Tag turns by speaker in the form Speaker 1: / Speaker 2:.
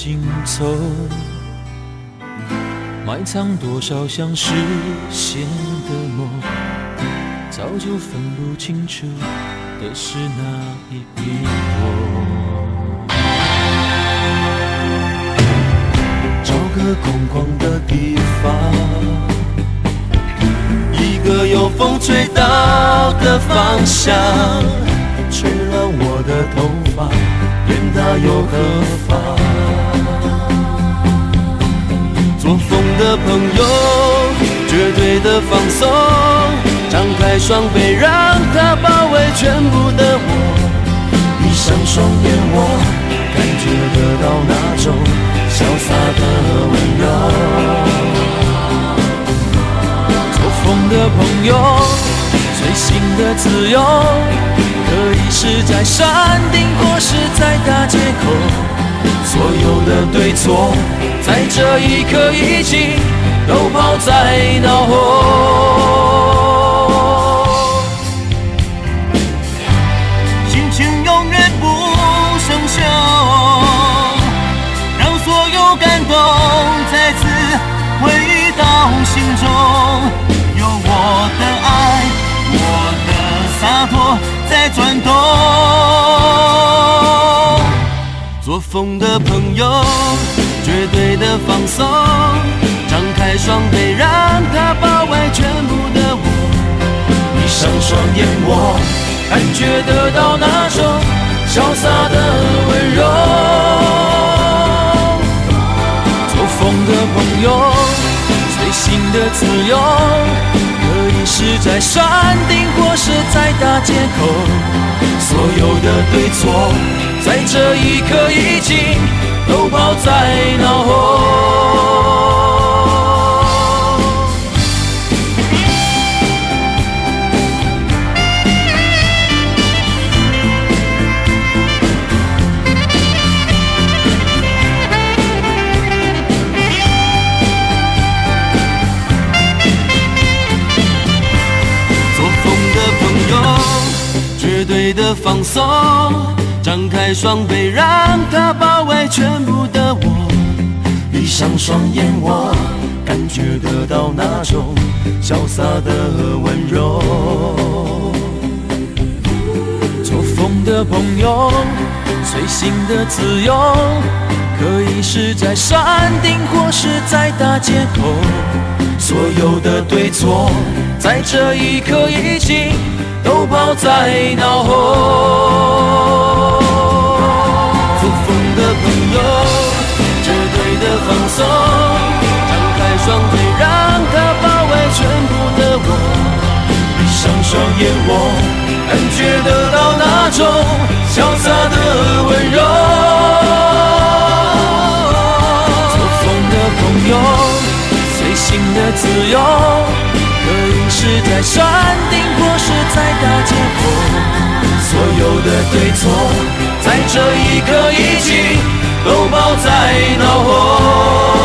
Speaker 1: 紧凑，埋藏多少想实现的梦，早就分不清楚的是哪一笔多。找个空旷的地方，一个有风吹到的方向，吹乱我的头发，任它又何妨。做风的朋友，绝对的放松，张开双臂让它包围全部的我。闭上双眼，我感觉得到那种潇洒的温柔。做风的朋友，随心的自由，可以是在山顶或是在大街口。所有的对错，在这一刻已经都抛在脑后。
Speaker 2: 心情永远不生锈，让所有感动再次回到心中。有我的爱，我的洒脱在转动。做风的朋友，绝对的放松，张开双臂让它包围全部的我。闭上双眼，我感觉得到那种潇洒的温柔。
Speaker 1: 做风的朋友，随心的自由，可以是在山顶或是在大街口。所有的对错，在这一刻已经都抛在脑后。
Speaker 2: 做风的朋友，绝对的放松，张开双臂让它包围全部的我。闭上双眼，我感觉得到那种潇洒的温柔。
Speaker 1: 做风的朋友，随心的自由，可以是在山顶或是在大街口。所有的对错，在这一刻已经都抛在脑后。
Speaker 2: 做风的朋友，绝对的放松，张开双臂让它包围全部的我。闭上双眼，我感觉得到那种潇洒的温柔。
Speaker 1: 做风的朋友，随心的自由，可以是在山顶或是在大街口。
Speaker 2: 所有的对错，在这一刻已经都抛在脑后。